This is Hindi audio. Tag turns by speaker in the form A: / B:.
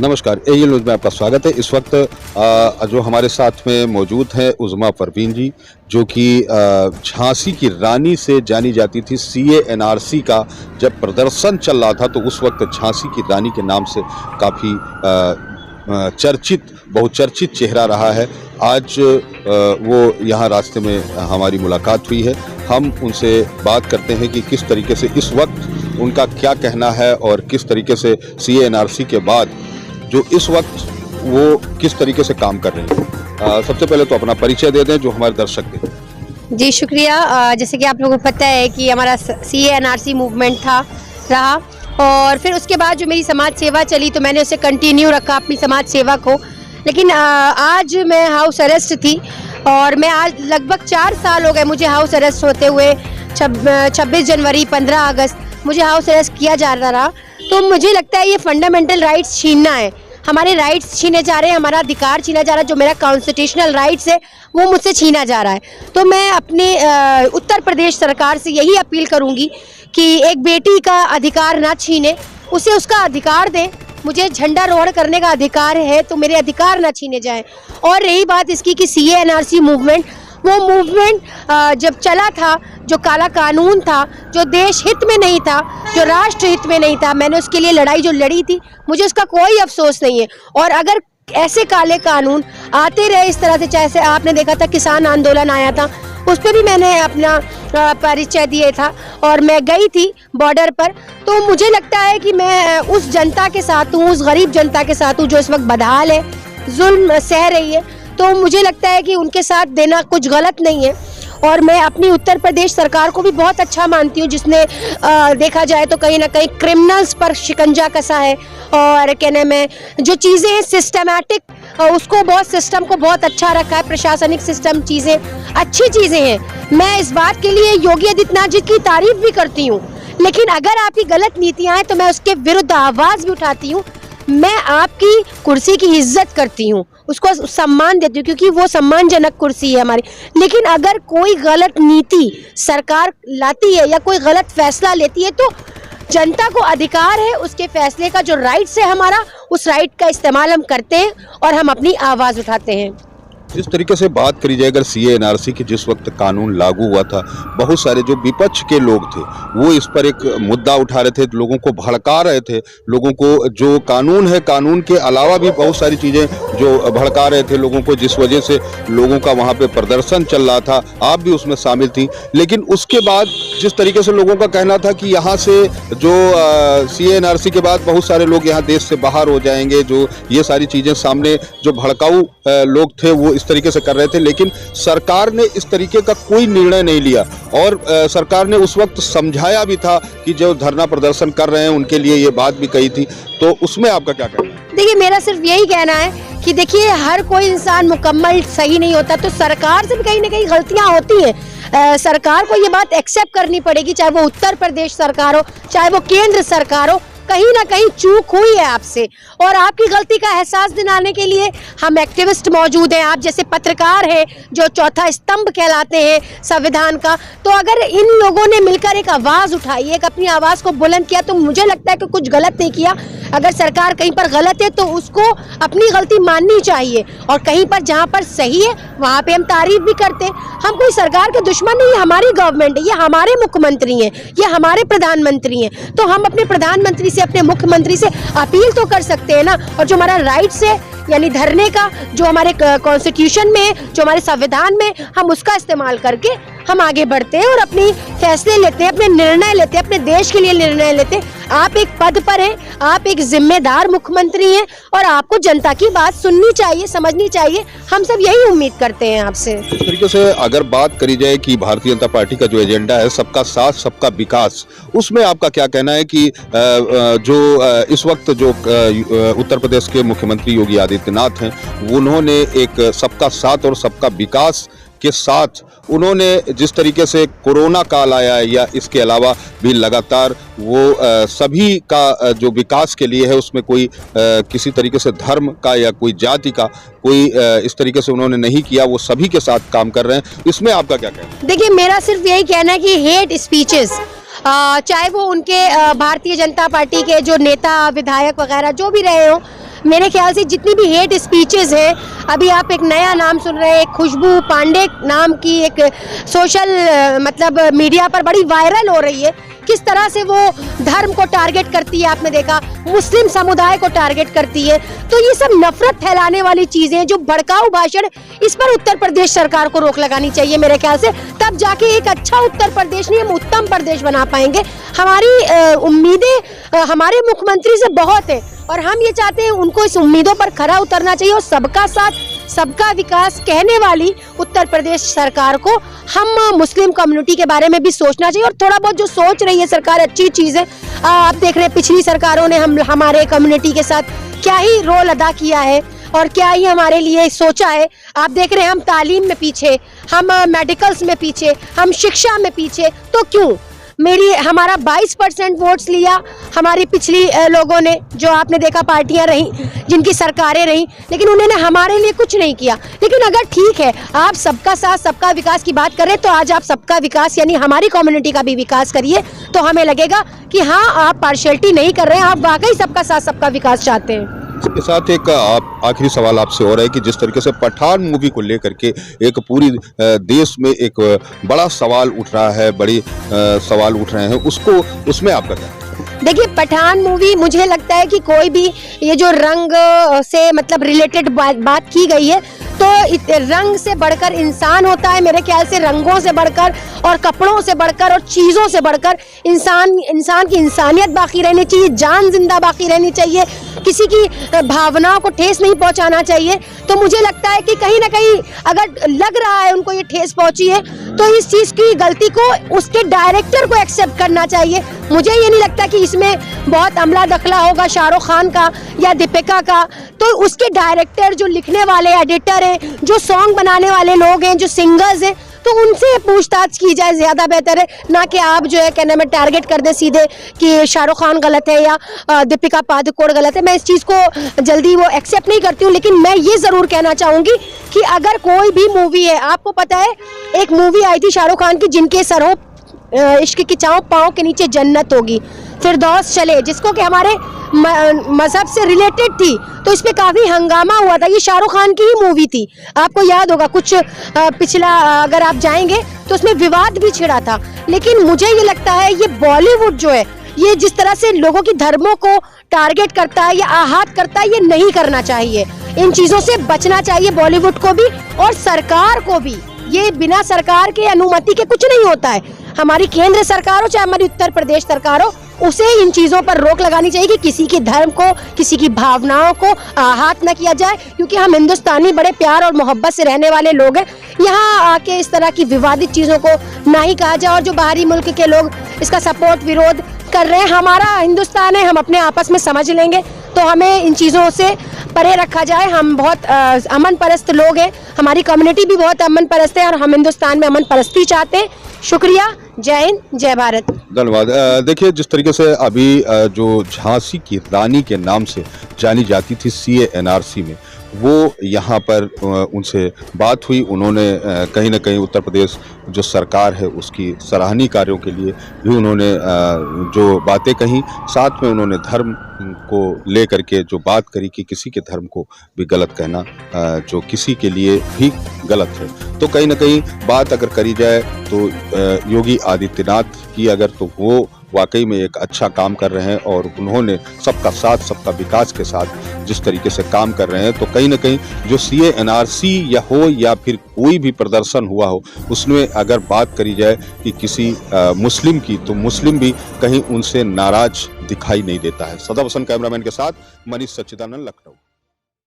A: नमस्कार, एएल न्यूज़ में आपका स्वागत है। इस वक्त जो हमारे साथ में मौजूद हैं उज़मा परवीन जी, जो कि झांसी की रानी से जानी जाती थी। सीए एनआरसी का जब प्रदर्शन चल रहा था तो उस वक्त झांसी की रानी के नाम से काफ़ी बहुचर्चित चेहरा रहा है। आज वो यहाँ रास्ते में हमारी मुलाकात हुई है। हम उनसे बात करते हैं कि किस तरीके से इस वक्त उनका क्या कहना है और किस तरीके से सीए एनआरसी के बाद जो इस वक्त वो किस तरीके से काम कर रहे हैं। सबसे पहले तो अपना परिचय दे दें जो हमारे दर्शक दें।
B: जी शुक्रिया। जैसे कि आप लोगों को पता है कि हमारा सीए एनआरसी मूवमेंट रहा और फिर उसके बाद जो मेरी समाज सेवा चली तो मैंने उसे कंटिन्यू रखा अपनी समाज सेवा को। लेकिन आज मैं हाउस अरेस्ट थी और मैं आज लगभग 4 साल हो गए मुझे हाउस अरेस्ट होते हुए। 26 जनवरी 15 अगस्त मुझे हाउस अरेस्ट किया जा रहा। तो मुझे लगता है ये फंडामेंटल राइट्स छीनना है, हमारे राइट्स छीने जा रहे हैं, हमारा अधिकार छीना जा रहा है। जो मेरा कॉन्स्टिट्यूशनल राइट्स है वो मुझसे छीना जा रहा है। तो मैं अपने उत्तर प्रदेश सरकार से यही अपील करूंगी कि एक बेटी का अधिकार ना छीने, उसे उसका अधिकार दें। मुझे झंडारोहण करने का अधिकार है तो मेरे अधिकार ना छीने जाएं। और रही बात इसकी कि सीए एनआरसी मूवमेंट, वो मूवमेंट जब चला था, जो काला कानून था, जो देश हित में नहीं था, जो राष्ट्र हित में नहीं था, मैंने उसके लिए लड़ाई जो लड़ी थी, मुझे उसका कोई अफसोस नहीं है। और अगर ऐसे काले कानून आते रहे इस तरह से, जैसे आपने देखा था किसान आंदोलन आया था, उस पर भी मैंने अपना परिचय दिया था और मैं गई थी बॉर्डर पर। तो मुझे लगता है कि मैं उस जनता के साथ हूँ, उस गरीब जनता के साथ हूँ जो इस वक्त बदहाल है, जुल्म सह रही है। तो मुझे लगता है कि उनके साथ देना कुछ गलत नहीं है। और मैं अपनी उत्तर प्रदेश सरकार को भी बहुत अच्छा मानती हूँ, जिसने देखा जाए तो कहीं ना कहीं क्रिमिनल्स पर शिकंजा कसा है और कहने में जो चीज़ें हैं सिस्टमैटिक, उसको बहुत सिस्टम को बहुत अच्छा रखा है, प्रशासनिक सिस्टम, चीज़ें अच्छी चीज़ें हैं। मैं इस बात के लिए योगी आदित्यनाथ जी की तारीफ भी करती हूँ। लेकिन अगर आपकी गलत नीतियाँ हैं तो मैं उसके विरुद्ध आवाज़ भी उठाती हूँ। मैं आपकी कुर्सी की इज्जत करती हूँ, उसको सम्मान देती हूँ क्योंकि वो सम्मानजनक कुर्सी है हमारी। लेकिन अगर कोई गलत नीति सरकार लाती है या कोई गलत फैसला लेती है तो जनता को अधिकार है, उसके फैसले का जो राइट्स है हमारा, उस राइट का इस्तेमाल हम करते हैं और हम अपनी आवाज़ उठाते हैं।
A: जिस तरीके से बात करी जाए अगर सीए एनआरसी की, जिस वक्त कानून लागू हुआ था, बहुत सारे जो विपक्ष के लोग थे वो इस पर एक मुद्दा उठा रहे थे, लोगों को भड़का रहे थे। लोगों को जो कानून है, कानून के अलावा भी बहुत सारी चीज़ें जो भड़का रहे थे लोगों को, जिस वजह से लोगों का वहाँ पे प्रदर्शन चल रहा था। आप भी उसमें शामिल थी। लेकिन उसके बाद जिस तरीके से लोगों का कहना था कि यहाँ से जो सीए एनआरसी के बाद बहुत सारे लोग यहाँ देश से बाहर हो जाएंगे, जो ये सारी चीज़ें सामने जो भड़काऊ लोग थे वो इस तरीके से कर रहे थे। लेकिन सरकार ने इस तरीके का कोई निर्णय नहीं लिया और सरकार ने उस वक्त समझाया भी था कि जो धरना प्रदर्शन कर रहे हैं उनके लिए ये बात भी कही थी। तो उसमें आपका क्या कहना है?
B: देखिए, मेरा सिर्फ यही कहना है कि देखिए हर कोई इंसान मुकम्मल सही नहीं होता, तो सरकार से भी कहीं ना कहीं गलतियां होती हैं। सरकार को ये बात एक्सेप्ट करनी पड़ेगी, चाहे वो उत्तर प्रदेश सरकार हो, चाहे वो केंद्र सरकार हो, कहीं ना कहीं चूक हुई है आपसे। और आपकी गलती का एहसास दिलाने के लिए हम एक्टिविस्ट मौजूद हैं, आप जैसे पत्रकार हैं जो चौथा स्तंभ कहलाते हैं संविधान का। तो अगर इन लोगों ने मिलकर एक आवाज़ उठाई, एक अपनी आवाज़ को बुलंद किया, तो मुझे लगता है कि कुछ गलत नहीं किया। अगर सरकार कहीं पर गलत है तो उसको अपनी गलती माननी चाहिए और कहीं पर जहाँ पर सही है वहाँ पे हम तारीफ भी करते हैं। हम कोई सरकार के दुश्मन नहीं है, हमारी गवर्नमेंट है, ये हमारे मुख्यमंत्री हैं, ये हमारे प्रधानमंत्री हैं। तो हम अपने प्रधानमंत्री से, अपने मुख्यमंत्री से अपील तो कर सकते हैं ना। और जो हमारा राइट्स है यानी धरने का, जो हमारे कॉन्स्टिट्यूशन में, जो हमारे संविधान में, हम उसका इस्तेमाल करके हम आगे बढ़ते हैं और अपनी फैसले लेते हैं, अपने निर्णय लेते हैं, अपने देश के लिए निर्णय लेते हैं। आप एक पद पर हैं, आप एक जिम्मेदार मुख्यमंत्री हैं और आपको जनता की बात सुननी चाहिए, समझनी चाहिए। हम सब यही उम्मीद करते हैं आपसे।
A: इस तरीके से अगर बात करी जाए कि भारतीय जनता पार्टी का जो एजेंडा है सबका साथ सबका विकास, उसमें आपका क्या कहना है कि जो इस वक्त जो उत्तर प्रदेश के मुख्यमंत्री योगी आदित्यनाथ हैं, उन्होंने एक सबका साथ और सबका विकास के साथ उन्होंने जिस तरीके से कोरोना काल आया है या इसके अलावा भी लगातार वो सभी का जो विकास के लिए है, उसमें कोई किसी तरीके से धर्म का या कोई जाति का कोई इस तरीके से उन्होंने नहीं किया, वो सभी के साथ काम कर रहे हैं। इसमें आपका क्या कहना है?
B: देखिए, मेरा सिर्फ यही कहना है कि हेट स्पीचेस, चाहे वो उनके भारतीय जनता पार्टी के जो नेता विधायक वगैरह जो भी रहे हो, मेरे ख्याल से जितनी भी हेट स्पीचेस हैं, अभी आप एक नया नाम सुन रहे हैं, खुशबू पांडे नाम की एक सोशल मतलब मीडिया पर बड़ी वायरल हो रही है, किस तरह से वो धर्म को टारगेट करती है, आपने देखा मुस्लिम समुदाय को टारगेट करती है। तो ये सब नफरत फैलाने वाली चीजें, जो भड़काऊ भाषण, इस पर उत्तर प्रदेश सरकार को रोक लगानी चाहिए मेरे ख्याल से। तब जाके एक अच्छा उत्तर प्रदेश नहीं, हम उत्तम प्रदेश बना पाएंगे। हमारी उम्मीदें हमारे मुख्यमंत्री से बहुत है और हम ये चाहते हैं उनको इस उम्मीदों पर खरा उतरना चाहिए और सबका साथ सबका विकास कहने वाली उत्तर प्रदेश सरकार को हम मुस्लिम कम्युनिटी के बारे में भी सोचना चाहिए। और थोड़ा बहुत जो सोच रही है सरकार, अच्छी चीज़ है। आप देख रहे हैं पिछली सरकारों ने हमारे कम्युनिटी के साथ क्या ही रोल अदा किया है और क्या ही हमारे लिए सोचा है। आप देख रहे हैं हम तालीम में पीछे, हम मेडिकल्स में पीछे, हम शिक्षा में पीछे, तो क्यों? हमारा 22% वोट्स लिया हमारी पिछली लोगों ने, जो आपने देखा पार्टियां रही, जिनकी सरकारें रही, लेकिन उन्होंने हमारे लिए कुछ नहीं किया। लेकिन अगर ठीक है, आप सबका साथ सबका विकास की बात कर रहे हैं, तो आज आप सबका विकास यानी हमारी कम्युनिटी का भी विकास करिए, तो हमें लगेगा कि हाँ, आप पार्शियलिटी नहीं कर रहे हैं, आप वाकई सबका साथ सबका विकास चाहते हैं।
A: इसके साथ एक आखिरी सवाल आपसे और है कि जिस तरीके से पठान मूवी को लेकर के एक पूरी देश में एक बड़ा सवाल उठ रहा है, बड़ी सवाल उठ रहे हैं, उसमें आपका क्या?
B: देखिए, पठान मूवी, मुझे लगता है कि कोई भी ये जो रंग से मतलब रिलेटेड बात की गई है, तो रंग से बढ़कर इंसान होता है मेरे ख्याल से, रंगों से बढ़कर और कपड़ों से बढ़कर और चीज़ों से बढ़कर इंसान की इंसानियत बाकी रहनी चाहिए, जान जिंदा बाकी रहनी चाहिए, किसी की भावनाओं को ठेस नहीं पहुंचाना चाहिए। तो मुझे लगता है कि कहीं ना कहीं अगर लग रहा है उनको ये ठेस पहुंची है, तो इस चीज़ की गलती को उसके डायरेक्टर को एक्सेप्ट करना चाहिए। मुझे ये नहीं लगता कि इसमें बहुत अमला दखला होगा शाहरुख खान का या दीपिका का। तो उसके डायरेक्टर, जो लिखने वाले एडिटर हैं, जो सॉन्ग बनाने वाले लोग हैं, जो सिंगर्स हैं, तो उनसे पूछताछ की जाए, ज़्यादा बेहतर है। ना कि आप जो है कहने में टारगेट कर दें सीधे कि शाहरुख खान गलत है या दीपिका पादुकोण गलत है। मैं इस चीज़ को जल्दी वो एक्सेप्ट नहीं करती हूँ, लेकिन मैं ये ज़रूर कहना चाहूँगी कि अगर कोई भी मूवी है, आपको पता है एक मूवी आई थी शाहरुख खान की, जिनके सरों इश्क की चाहों पाँव के नीचे जन्नत होगी, फिरदौस चले, जिसको कि हमारे मजहब से रिलेटेड थी, तो इस पे काफ़ी हंगामा हुआ था। ये शाहरुख खान की ही मूवी थी, आपको याद होगा। कुछ पिछला अगर आप जाएंगे तो उसमें विवाद भी छिड़ा था। लेकिन मुझे ये लगता है ये बॉलीवुड जो है, ये जिस तरह से लोगों की धर्मों को टारगेट करता है या आहत करता है, ये नहीं करना चाहिए। इन चीज़ों से बचना चाहिए बॉलीवुड को भी और सरकार को भी। ये बिना सरकार के अनुमति के कुछ नहीं होता है। हमारी केंद्र सरकार हो चाहे हमारी उत्तर प्रदेश सरकार हो, उसे इन चीज़ों पर रोक लगानी चाहिए कि किसी के धर्म को, किसी की भावनाओं को आहत न किया जाए, क्योंकि हम हिंदुस्तानी बड़े प्यार और मोहब्बत से रहने वाले लोग हैं। यहाँ आके इस तरह की विवादित चीज़ों को ना ही कहा जाए। और जो बाहरी मुल्क के लोग इसका सपोर्ट विरोध कर रहे हैं, हमारा हिंदुस्तान है, हम अपने आपस में समझ लेंगे, तो हमें इन चीज़ों से परे रखा जाए। हम बहुत अमन परस्त लोग हैं, हमारी कम्युनिटी भी बहुत अमन परस्त है और हम हिंदुस्तान में अमन परस्ती चाहते हैं। शुक्रिया, जय हिंद, जय भारत।
A: धन्यवाद। देखिए, जिस तरीके से अभी जो झांसी की रानी के नाम से जानी जाती थी CA NRC में, वो यहाँ पर उनसे बात हुई। उन्होंने कहीं ना कहीं उत्तर प्रदेश जो सरकार है उसकी सराहनीय कार्यों के लिए भी उन्होंने जो बातें कही, साथ में उन्होंने धर्म को लेकर के जो बात करी कि किसी के धर्म को भी गलत कहना जो किसी के लिए भी गलत है। तो कहीं ना कहीं बात अगर करी जाए तो योगी आदित्यनाथ की अगर, तो वो वाकई में एक अच्छा काम कर रहे हैं और उन्होंने सबका साथ सबका विकास के साथ जिस तरीके से काम कर रहे हैं, तो कहीं ना कहीं जो CA NRC या हो या फिर कोई भी प्रदर्शन हुआ हो, उसमें अगर बात करी जाए कि किसी मुस्लिम की, तो मुस्लिम भी कहीं उनसे नाराज दिखाई नहीं देता है। सदा वसन कैमरामैन के साथ मनीष सच्चिदानंद, लखनऊ।